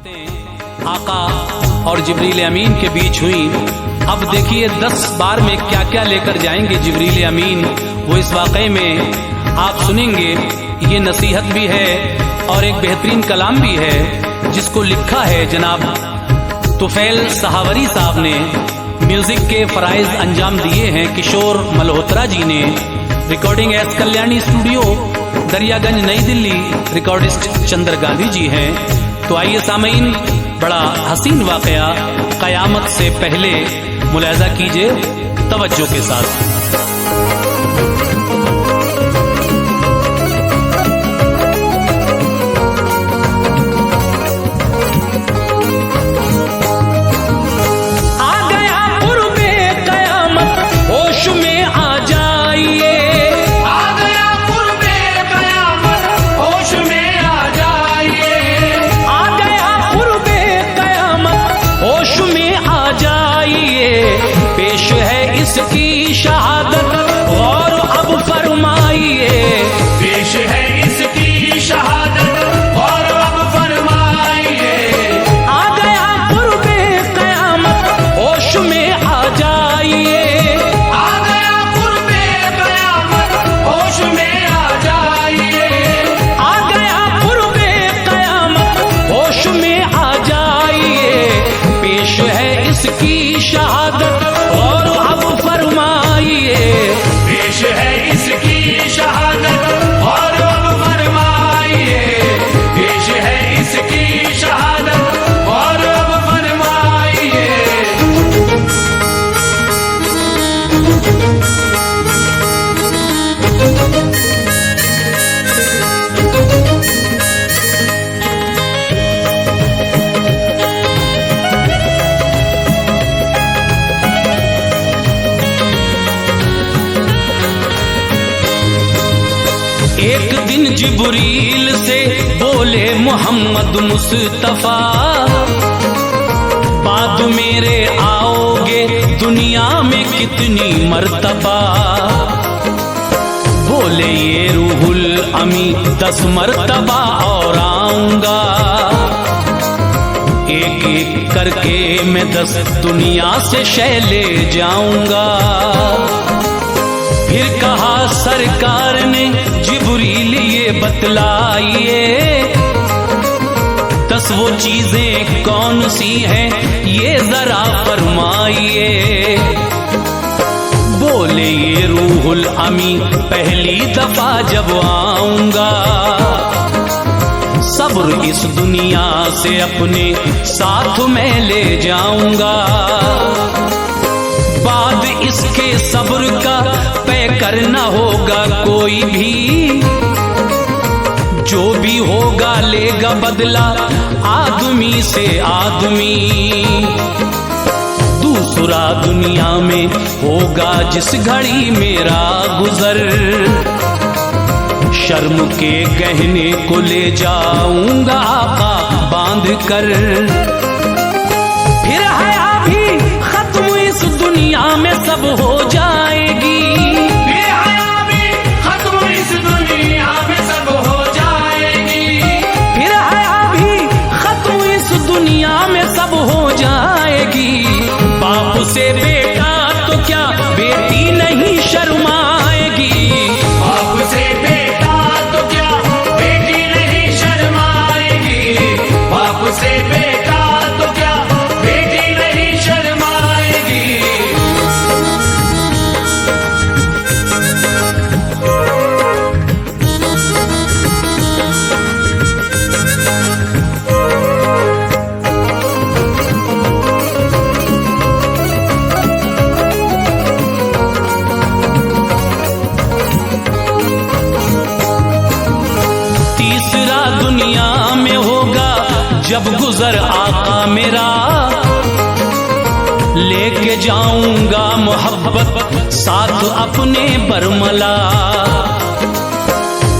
बातें आका और जिब्रील अमीन के बीच हुई। अब देखिए 10 बार में क्या क्या लेकर जाएंगे जिब्रील अमीन, वो इस वाक़े में आप सुनेंगे। ये नसीहत भी है और एक बेहतरीन कलाम भी है जिसको लिखा है जनाब तुफैल सहावरी साहब ने। म्यूजिक के फराइज अंजाम दिए हैं किशोर मल्होत्रा जी ने। Recording S Kalyani studio Daryaganj नई दिल्ली, रिकॉर्डिस्ट चंद्र गांधी जी हैं। तो आइए सामीन, बड़ा हसीन वाकया कयामत से पहले मुलाहिजा कीजिए तवज्जो के साथ। इसकी शहादत और अब फरमाइए, पेश है इसकी शहादत और अब फरमाइए। आ गया कुर्बे कयामत, होश में आ जाइए। आ गया कुर्बे कयामत, होश में आ जाइए। आ गया कुर्बे कयामत, होश में आ जाइए। पेश है इसकी शहादत और अब फरमाइए, पेश है इसकी शहादत और अब फरमाइए। पेश है इसकी शहादत और अब फरमाइए। एक दिन जिब्रील से बोले मोहम्मद मुस्तफा, बाद मेरे आओगे दुनिया में कितनी मर्तबा। बोले ये रूहुल अमी 10 मर्तबा और आऊंगा। एक एक करके मैं 10 दुनिया से शय ले जाऊंगा। फिर कहा सरकार ने जिब्रील ये बतलाइए, 10 वो चीजें कौन सी हैं ये जरा फरमाइए। बोले ये रूहुल अमी पहली दफा जब आऊंगा, सब्र इस दुनिया से अपने साथ में ले जाऊंगा। बाद इसके सब्र का पे करना होगा कोई भी, जो भी होगा लेगा बदला आदमी से आदमी। दूसरा दुनिया में होगा जिस घड़ी मेरा गुजर, शर्म के गहने को ले जाऊंगा आका बांध कर। फिर हया भी खत्म इस दुनिया में सब हो जाएगी। फिर हया भी खत्म इस दुनिया में सब हो जाएगी। फिर हया भी खत्म इस दुनिया में सब हो जाएगी। बाप से बेटा तो क्या बेटी नहीं शर्माएगी। बाप से बेटा तो क्या बेटी नहीं शर्माएगी। बाप से बेटा तो क्या बेटी नहीं शर्माएगी। तीसरा दुनिया में होगा जब गुजर आका मेरा, लेके जाऊंगा मोहब्बत साथ अपने बरमला।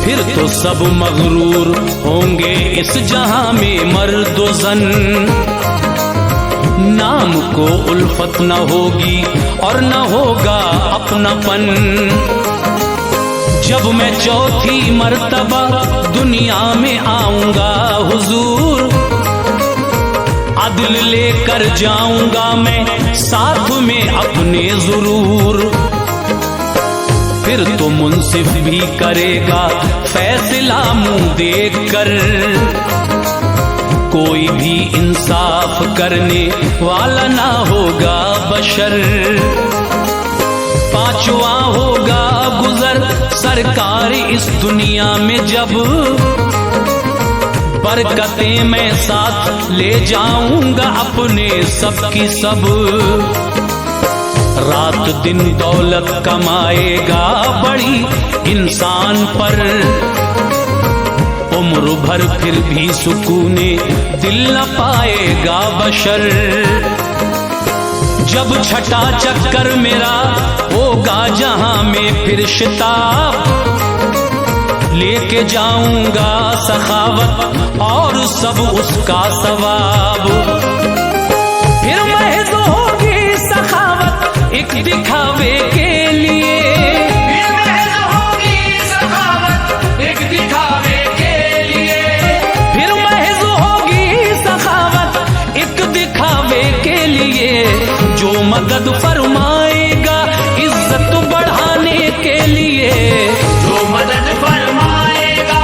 फिर तो सब मगरूर होंगे इस जहां में मर्दो ज़न, नाम को उल्फत न होगी और न होगा अपनापन। जब मैं चौथी मर्तबा दुनिया में आऊंगा हुजूर, अदल लेकर जाऊंगा मैं साथ में अपने जरूर। फिर तो मुंसिफ भी करेगा फैसला मुंह देख कर, कोई भी इंसाफ करने वाला ना होगा बशर। पांचवा होगा गुजर सरकार इस दुनिया में जब, बरकतें मैं साथ ले जाऊंगा अपने सबकी सब। रात दिन दौलत कमाएगा बड़ी इंसान पर, उम्र भर फिर भी सुकूने दिल न पाएगा बशर। जब छठा चक्कर मेरा होगा जहां में फिर शिताब, लेके जाऊंगा सखावत और सब उसका सवाब। फिर महज होगी सखावत एक दिखावे के लिए, फिर महज होगी सखावत एक दिखावे के लिए, फिर महज होगी सखावत एक दिखावे के लिए। जो मदद फरमाएगा इज्जत बढ़ाने के लिए, जो मदद फरमाएगा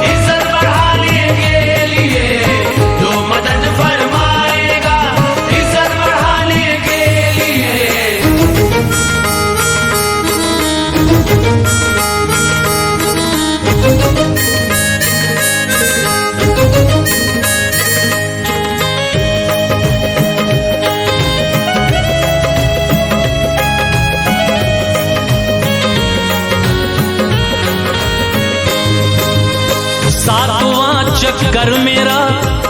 इज्जत बढ़ाने के लिए, जो मदद फरमाएगा इज्जत बढ़ाने के लिए। सातवां चक्कर मेरा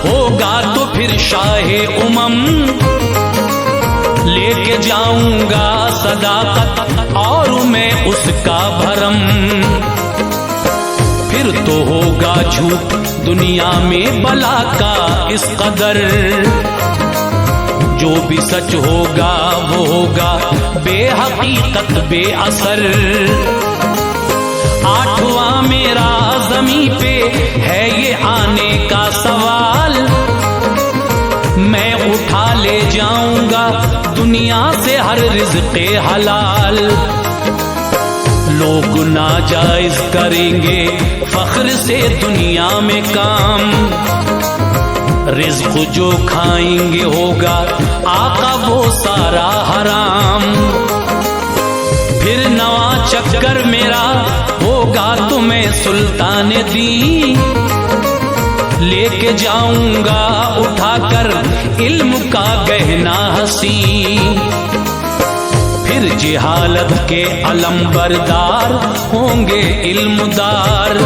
होगा तो फिर शाहे उमम, लेके जाऊंगा सदाकत और मैं उसका भरम। फिर तो होगा झूठ दुनिया में बला का इस कदर, जो भी सच होगा वो होगा बेहकीकत बेअसर। आठवां मेरा ज़मीं पे है ये आने का सवाल, मैं उठा ले जाऊंगा दुनिया से हर रिज़्क़े हलाल। लोग नाजायज करेंगे फख्र से दुनिया में काम, रिज़्क़ जो खाएंगे होगा आका वो सारा हराम। फिर नवा चक्कर मेरा होगा तो मैं सुल्तान दी, लेके जाऊंगा उठाकर इल्म का गहना हसी। फिर जिहालत के अलंबरदार होंगे इल्मदार,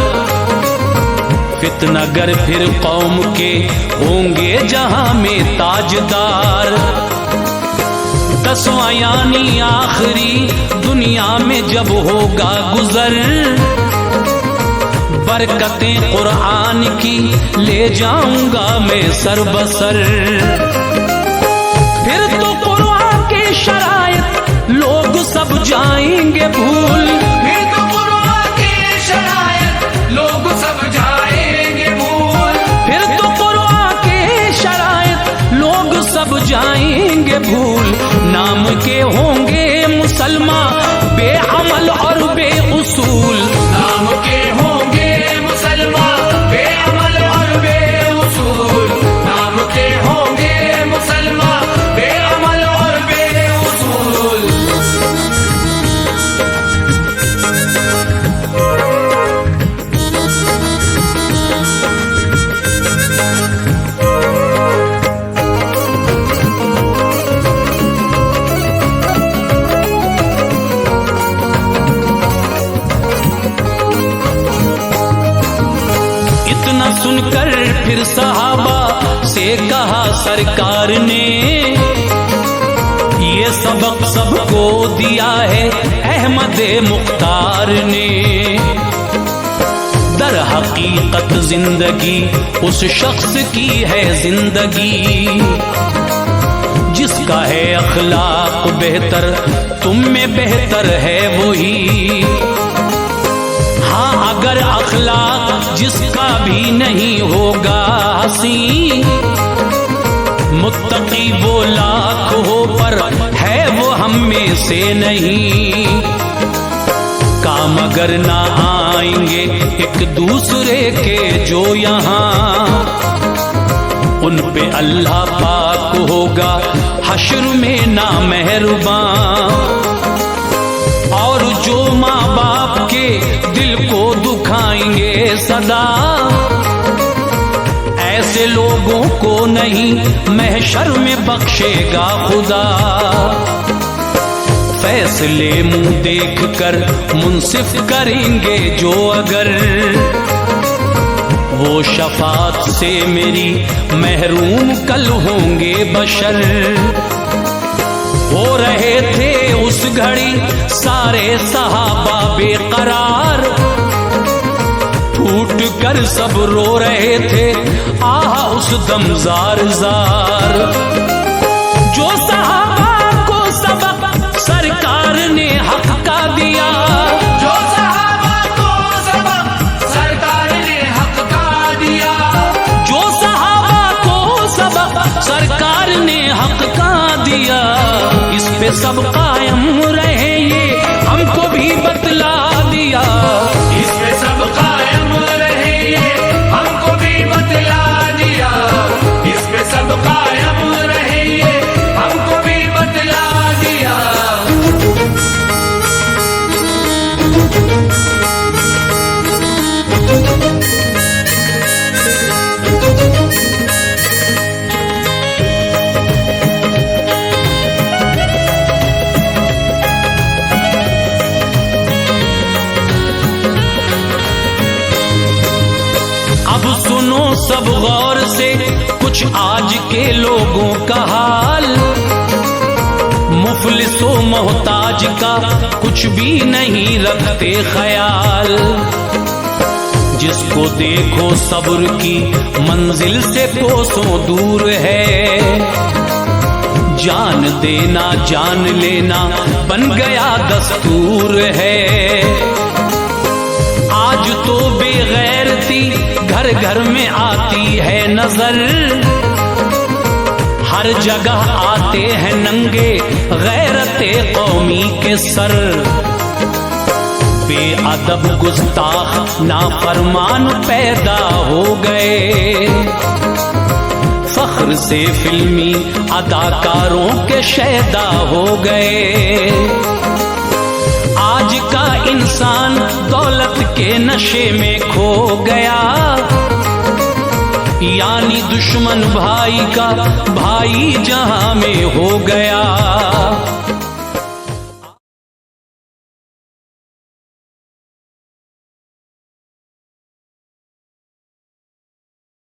फितनागर फिर कौम के होंगे जहां में ताजदार। दसवां यानी आखिरी दुनिया में जब होगा गुजर, बरकतें कुरान की ले जाऊंगा मैं सरबसर। फिर तो कुरान की शरायत लोग सब जाएंगे भूल, फिर तो कुरान की शरायत लोग सब जाएंगे भूल, फिर तो कुरान की शरायत लोग सब जाएंगे भूल। नाम के होंगे मुसलमान बेअमल और बेउसूल, नाम के होंगे मुसलमान बेअमल और बेउसूल, नाम के होंगे मुसलमान बेअमल और बेउसूल। सुनकर फिर सहाबा से कहा सरकार ने, ये सबक सबको दिया है अहमद मुख्तार ने। दर हकीकत जिंदगी उस शख्स की है जिंदगी, जिसका है अखलाक बेहतर तुम में बेहतर है वही। हाँ अगर अखलाक जिसका भी नहीं होगा हसी, मुत्तकी वो लाख हो पर है वो हम में से नहीं। काम अगर ना आएंगे एक दूसरे के जो यहाँ, उन पे अल्लाह पाक होगा हश्र में ना मेहरबान। और जो माँ बाप के दिल को दुखाएंगे सदा, ऐसे लोगों को नहीं महशर में बख्शेगा खुदा। फैसले मुंह देख कर मुंसिफ करेंगे जो अगर, वो शफात से मेरी महरूम कल होंगे बशर। हो रहे थे उस घड़ी सारे सहाबा बेकरार, फूट कर सब रो रहे थे आहा उस दम जार जार। जो सहाबा को सबक सरकार ने हक का दिया, जो सहाबा को सबक सरकार ने हक का दिया, जो सहाबा को सबक सरकार ने हक का दिया, इस पे सब कायम रहे ये हमको भी बतला दिया। इस पे सब कायम रहे ये हमको भी बतला दिया। इस पे सब कायम रहे ये हमको भी बतला दिया। अब सुनो सब गौर से कुछ आज के लोगों का हाल, मुफलिसो मोहताज का कुछ भी नहीं रखते ख्याल। जिसको देखो सब्र की मंजिल से कोसों दूर है, जान देना जान लेना बन गया दस्तूर है। आज तो बेगैरती घर घर में आती है नजर, हर जगह आते हैं नंगे गैरते कौमी के सर। बेअदब गुस्ताख नाफरमान पैदा हो गए, फख्र से फिल्मी अदाकारों के शैदा हो गए। आज का इंसान दौलत के नशे में खो गया, यानी दुश्मन भाई का भाई जहां में हो गया।